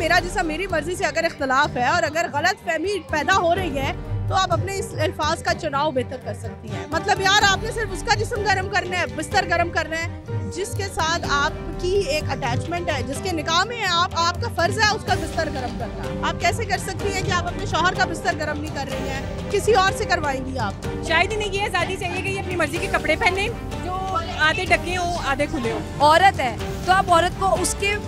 मेरा जिस्म मेरी मर्जी से अगर इख्तलाफ है और अगर गलत फहमी पैदा हो रही है तो आप अपने इस अल्फाज का चुनाव बेहतर कर सकती हैं। मतलब यार आपने सिर्फ उसका जिस्म गर्म करना है, बिस्तर गर्म करना है जिसके साथ आपकी एक अटैचमेंट है, जिसके निकाह में है आपका फर्ज है उसका बिस्तर गर्म करना। आप कैसे कर सकती हैं कि आप अपने शौहर का बिस्तर गर्म नहीं कर रही हैं, किसी और से करवाएंगी आप? शायद इन्हें ये आज़ादी चाहिए कि ये अपनी मर्जी के कपड़े पहने जो आधे ढके हो आधे खुले हो। औरत है तो आप औरत को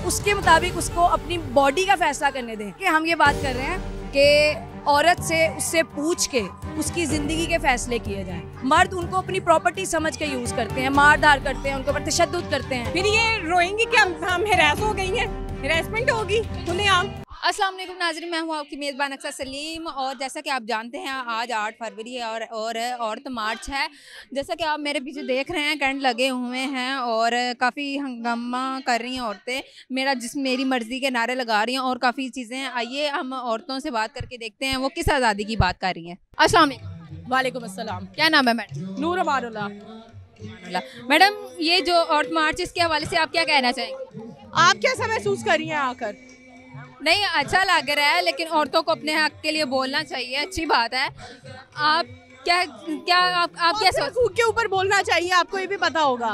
उसके मुताबिक उसको अपनी बॉडी का फैसला करने दें। कि हम ये बात कर रहे हैं कि औरत से उससे पूछ के उसकी ज़िंदगी के फैसले किए जाएं। मर्द उनको अपनी प्रॉपर्टी समझ के यूज़ करते हैं, मार धार करते हैं, उनके ऊपर तशद्दुद करते हैं। फिर ये रोएंगी कि हम हिरास हो गई हैं, हिरासमेंट होगी खुलेआम। अस्सलाम वालेकुम नाज़रीन, मैं हूँ आपकी मेज़बान अक्सर सलीम। और जैसा कि आप जानते हैं आज 8 फरवरी है और औरत मार्च है। जैसा कि आप मेरे पीछे देख रहे हैं टेंट लगे हुए हैं और काफ़ी हंगामा कर रही हैं औरतें। मेरा जिस्म मेरी मर्ज़ी के नारे लगा रही हैं और काफ़ी चीज़ें हैं। आइए हम औरतों से बात करके देखते हैं वो किस आज़ादी की बात कर रही हैं। अस्सलाम वालेकुम। वालेकुम अस्सलाम। क्या नाम है मैडम? नूर अमानुल्लाह। मैडम ये जो औरत मार्च इसके हवाले से आप क्या कहना चाहेंगे? आप कैसा महसूस कर रही हैं आकर? नहीं, अच्छा लग रहा है लेकिन औरतों को अपने हक के लिए बोलना चाहिए, अच्छी बात है। आप आप क्या सोचते के ऊपर बोलना चाहिए? आपको ये भी पता होगा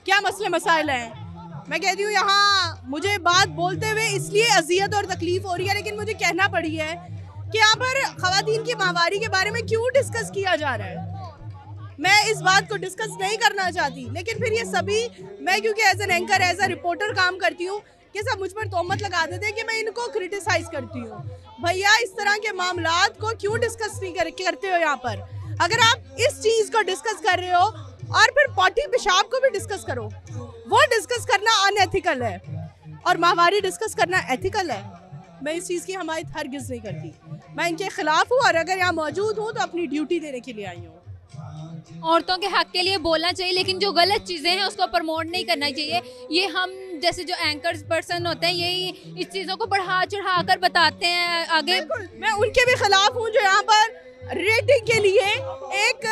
क्या मसले मसाइल हैं। मैं कहती हूँ यहाँ मुझे बात बोलते हुए इसलिए अजियत और तकलीफ हो रही है, लेकिन मुझे कहना पड़ी है कि यहाँ पर ख़वातीन की माहवारी के बारे में क्यों डिस्कस किया जा रहा है। मैं इस बात को डिस्कस नहीं करना चाहती, लेकिन फिर ये सभी, मैं क्योंकि as an anchor as a reporter काम करती हूँ, ये सब मुझ पर तोहमत लगा देते हैं कि मैं इनको क्रिटिसाइज करती हूँ। भैया इस तरह के मामलात को क्यों डिस्कस नहीं करते हो यहाँ पर? अगर आप इस चीज़ को डिस्कस कर रहे हो और फिर पॉटी पेशाब को भी डिस्कस करो, वो डिस्कस करना अनएथिकल है और माहवारी डिस्कस करना एथिकल है। मैं इस चीज़ की हमायत हरगिज़ नहीं करती। मैं इनके खिलाफ हूँ और अगर यहाँ मौजूद हूँ तो अपनी ड्यूटी देने के लिए आई हूँ। औरतों के हक के लिए बोलना चाहिए लेकिन जो गलत चीज़ें हैं उसको प्रमोट नहीं करना चाहिए। ये हम जैसे जो एंकर्स पर्सन होते हैं यही इस चीज़ों को बढ़ा चढ़ा कर बताते हैं आगे। मैं उनके भी खिलाफ हूँ जो यहाँ पर रेटिंग के लिए एक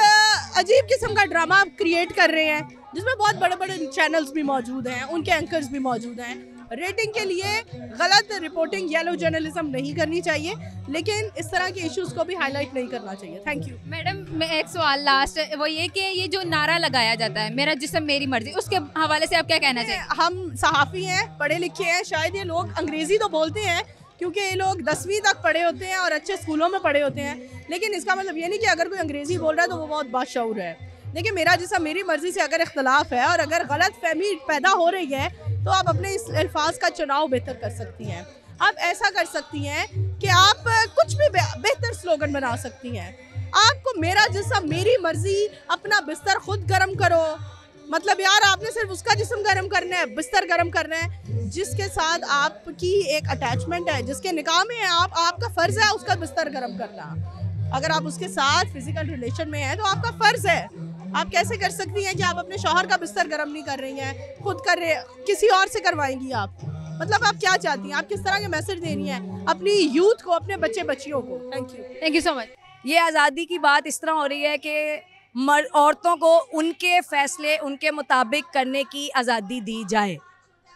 अजीब किस्म का ड्रामा क्रिएट कर रहे हैं, जिसमें बहुत बड़े बड़े चैनल्स भी मौजूद हैं, उनके एंकर्स भी मौजूद हैं। रेटिंग के लिए गलत रिपोर्टिंग, येलो जर्नलिज्म नहीं करनी चाहिए, लेकिन इस तरह के इश्यूज को भी हाईलाइट नहीं करना चाहिए। Thank you madam. मैं एक सवाल लास्ट, वो ये कि ये जो नारा लगाया जाता है मेरा जिस्म मेरी मर्जी, उसके हवाले से आप क्या कहना चाहिए? हम सहाफ़ी हैं, पढ़े लिखे हैं, शायद ये लोग अंग्रेज़ी तो बोलते हैं क्योंकि ये लोग 10वीं तक पढ़े होते हैं और अच्छे स्कूलों में पढ़े होते हैं, लेकिन इसका मतलब ये नहीं कि अगर कोई अंग्रेज़ी बोल रहा है तो वो बहुत बाशऊर है। देखिए मेरा जिस्म मेरी मर्जी से अगर इख्तलाफ है और अगर गलत फहमी पैदा हो रही है तो आप अपने इस अल्फाज का चुनाव बेहतर कर सकती हैं। आप ऐसा कर सकती हैं कि आप कुछ भी बेहतर स्लोगन बना सकती हैं। आपको मेरा जिस्म मेरी मर्जी, अपना बिस्तर खुद गर्म करो, मतलब यार आपने सिर्फ उसका जिस्म गर्म करना है, बिस्तर गर्म करना है जिसके साथ आपकी एक अटैचमेंट है, जिसके निकाह में है आपका फ़र्ज़ है उसका बिस्तर गर्म करना। अगर आप उसके साथ फिजिकल रिलेशन में हैं तो आपका फ़र्ज़ है। आप कैसे कर सकती हैं कि आप अपने शौहर का बिस्तर गर्म नहीं कर रही हैं, खुद कर रहे, किसी और से करवाएंगी आप? मतलब आप क्या चाहती हैं? आप किस तरह के मैसेज दे रही हैं अपनी यूथ को, अपने बच्चे बच्चियों को? Thank you so much. ये आज़ादी की बात इस तरह हो रही है कि औरतों को उनके फैसले उनके मुताबिक करने की आज़ादी दी जाए।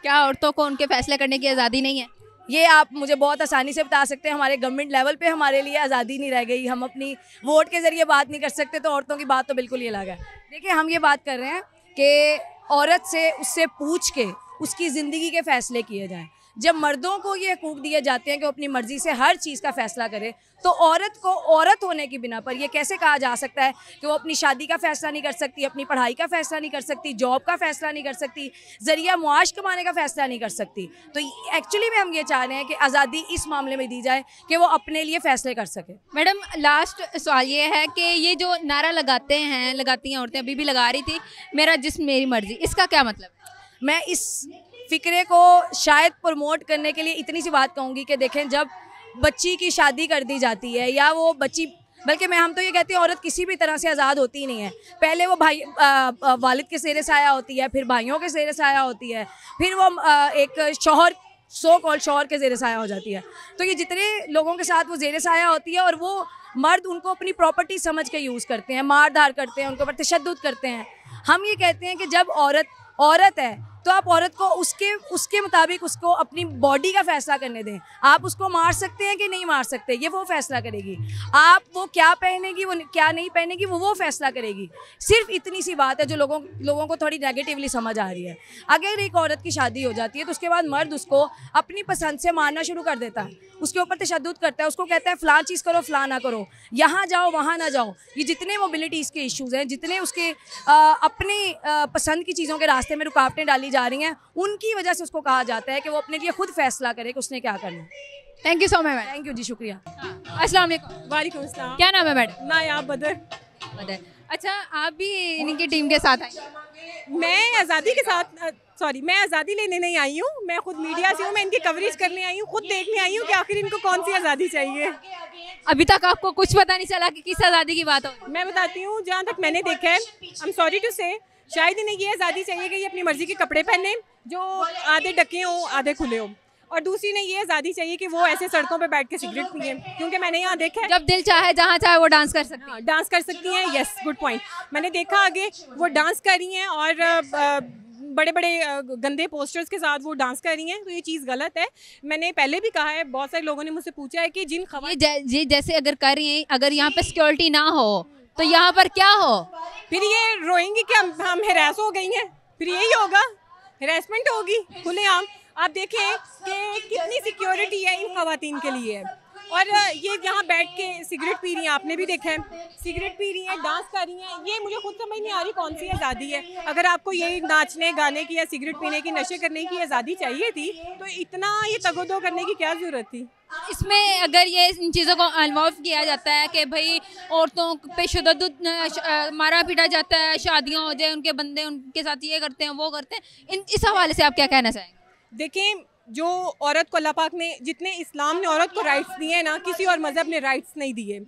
क्या औरतों को उनके फैसले करने की आज़ादी नहीं है? ये आप मुझे बहुत आसानी से बता सकते हैं। हमारे गवर्नमेंट लेवल पे हमारे लिए आज़ादी नहीं रह गई, हम अपनी वोट के ज़रिए बात नहीं कर सकते, तो औरतों की बात तो बिल्कुल ही अलग है। देखिए हम ये बात कर रहे हैं कि औरत से उससे पूछ के उसकी ज़िंदगी के फ़ैसले किए जाएं। जब मर्दों को ये हकूक़ दिए जाते हैं कि वो अपनी मर्ज़ी से हर चीज़ का फ़ैसला करे, तो औरत को औरत होने की बिना पर ये कैसे कहा जा सकता है कि वो अपनी शादी का फ़ैसला नहीं कर सकती, अपनी पढ़ाई का फ़ैसला नहीं कर सकती, जॉब का फ़ैसला नहीं कर सकती, ज़रिया मुआश कमाने का फ़ैसला नहीं कर सकती? तो एक्चुअली में हम ये चाह रहे हैं कि आज़ादी इस मामले में दी जाए कि वो अपने लिए फ़ैसले कर सके। मैडम लास्ट सवाल ये है कि ये जो नारा लगाती हैं औरतें, अभी भी लगा रही थी मेरा जिस्म मेरी मर्ज़ी, इसका क्या मतलब है? मैं इस फ़िक्रे को शायद प्रमोट करने के लिए इतनी सी बात कहूँगी कि देखें, जब बच्ची की शादी कर दी जाती है या वो बच्ची, बल्कि हम तो ये कहती हूँ औरत किसी भी तरह से आज़ाद होती ही नहीं है। पहले वो वालिद के ज़ेरे साया होती है, फिर भाइयों के ज़ेरे साया होती है, फिर वो एक शौहर, सो कॉल शौहर के ज़ेरे साया हो जाती है। तो ये जितने लोगों के साथ वो ज़ेरे साया होती है और वो मर्द उनको अपनी प्रॉपर्टी समझ के यूज़ करते हैं, मार धार करते हैं, उनके ऊपर तशद्दुद करते हैं। हम ये कहते हैं कि जब औरत है तो आप औरत को उसके मुताबिक उसको अपनी बॉडी का फैसला करने दें। आप उसको मार सकते हैं कि नहीं मार सकते, ये वो फैसला करेगी। आप वो क्या पहनेगी, वो क्या नहीं पहनेगी, वो फैसला करेगी। सिर्फ इतनी सी बात है जो लोगों को थोड़ी नेगेटिवली समझ आ रही है। अगर एक औरत की शादी हो जाती है तो उसके बाद मर्द उसको अपनी पसंद से मारना शुरू कर देता है, उसके ऊपर तशद्दुद करता है, उसको कहता है फ़लाँ चीज़ करो, फ़लाँ ना करो, यहाँ जाओ वहाँ ना जाओ। ये जितने मोबिलिटीज़ के इश्यूज़ हैं, जितने उसके अपनी पसंद की चीज़ों के रास्ते में रुकावटें डाली जा रही हैं, उनकी वजह से उसको कहा जाता है कि वो अपने लिए खुद फैसला करे कि उसने क्या करना। Thank you so much madam. Thank you ji, शुक्रिया। अस्सलाम वालेकुम। वालेकुम अस्सलाम। क्या नाम है मैडम? नायाब बदर। अच्छा, आप भी इनकी टीम के साथ आई? मैं आज़ादी के साथ मैं आज़ादी लेने नहीं आई हूँ, मैं खुद मीडिया से हूँ, मैं इनकी कवरेज करने आई हूँ, खुद देखने आई हूँ कि आखिर इनको कौन सी आज़ादी चाहिए। अभी तक आपको कुछ पता नहीं चला कि किस आज़ादी की बात हो? मैं बताती हूँ, जहाँ तक मैंने देखा है, आई एम सॉरी टू से, शायद इन्हें ये आज़ादी चाहिए कि ये अपनी मर्जी के कपड़े पहने जो आधे ढके हों आधे खुले हों, और दूसरी ने ये आज़ादी चाहिए कि वो ऐसे सड़कों पे बैठ के सिगरेट पिए, क्योंकि मैंने यहाँ देखा है जब दिल चाहे जहाँ चाहे वो डांस कर सकती है। डांस कर सकती हैं। Yes, good point. मैंने देखा आगे वो डांस कर रही हैं और बड़े बड़े गंदे पोस्टर्स के साथ वो डांस कर रही हैं, तो ये चीज़ गलत है। मैंने पहले भी कहा है, बहुत सारे लोगों ने मुझसे पूछा है कि जिन ये जैसे अगर कर रही हैं, अगर यहाँ पे सिक्योरिटी ना हो तो यहाँ पर क्या हो? फिर ये रोएंगी कि हम हिरास हो गई हैं, फिर यही होगा, हिरासमेंट होगी खुलेआम। आप देखें कि कितनी सिक्योरिटी है इन खवातीन के लिए, और ये यहाँ बैठ के सिगरेट पी रही हैं, आपने भी देखा है, सिगरेट पी रही हैं, डांस कर रही हैं। ये मुझे खुद समझ नहीं आ रही कौन सी आज़ादी है। अगर आपको यही नाचने गाने की या सिगरेट पीने की, नशे करने की आज़ादी चाहिए थी, तो इतना ये तगोदो करने की क्या ज़रूरत थी? इसमें अगर ये इन चीज़ों को इन्वॉल्व किया जाता है कि भाई औरतों पे तशद्दुद मारा पीटा जाता है, शादियाँ हो जाए, उनके बंदे उनके साथ ये करते हैं वो करते हैं, इस हवाले से आप क्या कहना चाहेंगे? देखें, जो औरत को अल्लाह पाक ने, जितने इस्लाम ने औरत को राइट्स दिए हैं ना, किसी और मज़हब ने राइट्स नहीं दिए।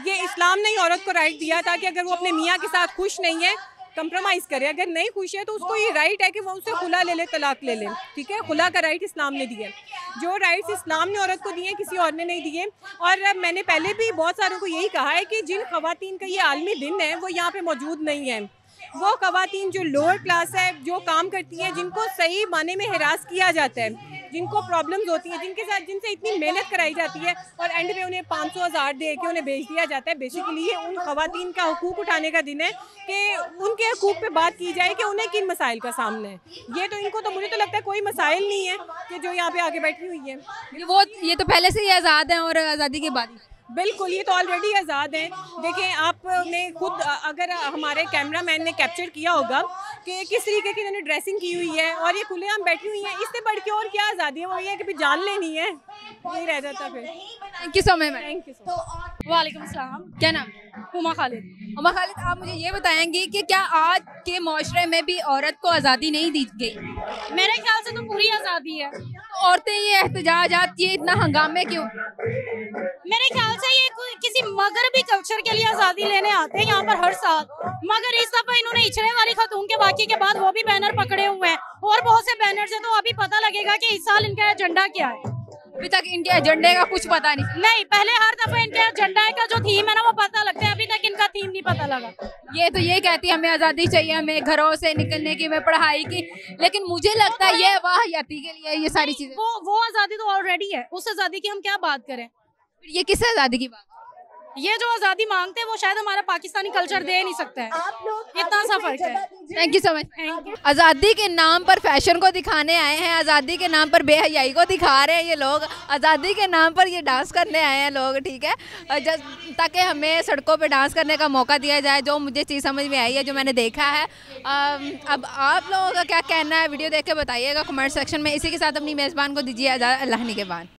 ये इस्लाम ने ही औरत को राइट दिया था कि अगर वो अपने मियाँ के साथ खुश नहीं है, कंप्रोमाइज़ करे, अगर नहीं खुश है तो उसको ये राइट है कि वो उससे खुला ले ले, तलाक ले ले। ठीक है, खुला का राइट इस्लाम ने दिया। जो राइट्स इस्लाम ने औरत को दिए किसी और ने नहीं दिए। और मैंने पहले भी बहुत सारों को यही कहा है कि जिन खवातीन का ये आलमी दिन है वो यहाँ पे मौजूद नहीं है। वो खवातीन जो लोअर क्लास है, जो काम करती हैं, जिनको सही माने में हिरास किया जाता है, जिनको प्रॉब्लम्स होती हैं, जिनसे इतनी मेहनत कराई जाती है और एंड में उन्हें 500,000 दे के उन्हें बेच दिया जाता है। बेसिकली ये उन खवातीन का हुकूक उठाने का दिन है कि उनके हुकूक पे बात की जाए कि उन्हें किन मसाइल का सामना है। ये तो इनको तो, मुझे तो लगता है कोई मसाइल नहीं है कि जो यहाँ पे आगे बैठी हुई है। ये तो पहले से ही आज़ाद हैं और आज़ादी के बाद बिल्कुल, ये तो ऑलरेडी आज़ाद हैं। देखें, आपने खुद, अगर हमारे कैमरामैन ने कैप्चर किया होगा कि किस तरीके की इन्होंने ड्रेसिंग की हुई है और ये खुलेआम बैठी हुई हैं, इससे बढ़ के और क्या आज़ादी है? वो ये है कि जान लेनी है, यही रह जाता फिर। Thank you so much. Thank you so much. वालेकुम सलाम। क्या नाम? उमा खालिद। उमा खालिद, आप मुझे ये बताएंगी कि क्या आज के माशरे में भी औरत को आज़ादी नहीं दी गई? मेरे ख्याल से तो पूरी आज़ादी है। तो औरतें ये एहतजाजात, ये इतना हंगामे क्यों? मेरे ख्याल से ये किसी मगरबी कल्चर के लिए आज़ादी लेने आते हैं यहाँ पर हर साल, मगर इस दफा इन्होंने इछड़े वाली खातून के वाक़े के बाद वो भी बैनर पकड़े हुए हैं और बहुत से बैनर्स हैं, तो अभी पता लगेगा कि इस साल इनका एजेंडा क्या है। अभी तक इनके एजेंडे का कुछ पता नहीं। पहले हर दफा इनके एजेंडा का जो थीम है ना वो पता लगता है, अभी तक इनका थीम नहीं पता लगा। ये तो ये कहती है हमें आज़ादी चाहिए, हमें घरों से निकलने की, हमें पढ़ाई की, लेकिन मुझे लगता है ये वाहियाती के लिए ये सारी चीजें। वो आज़ादी तो ऑलरेडी है, उस आज़ादी की हम क्या बात करें? ये किस आज़ादी की बात? ये जो आज़ादी मांगते हैं वो शायद हमारा पाकिस्तानी कल्चर दे नहीं सकता है, इतना सा फर्क है। Thank you so much. आज़ादी के नाम पर फैशन को दिखाने आए हैं, आज़ादी के नाम पर बेहयाई को दिखा रहे हैं ये लोग, आज़ादी के नाम पर ये डांस करने आए हैं लोग, ठीक है, ताकि हमें सड़कों पे डांस करने का मौका दिया जाए, जो मुझे चीज़ समझ में आई है, जो मैंने देखा है। अब आप लोगों का क्या कहना है वीडियो देख के बताइएगा कमेंट सेक्शन में। इसी के साथ अपनी मेज़बान को दीजिए अल्लाह निगहबान।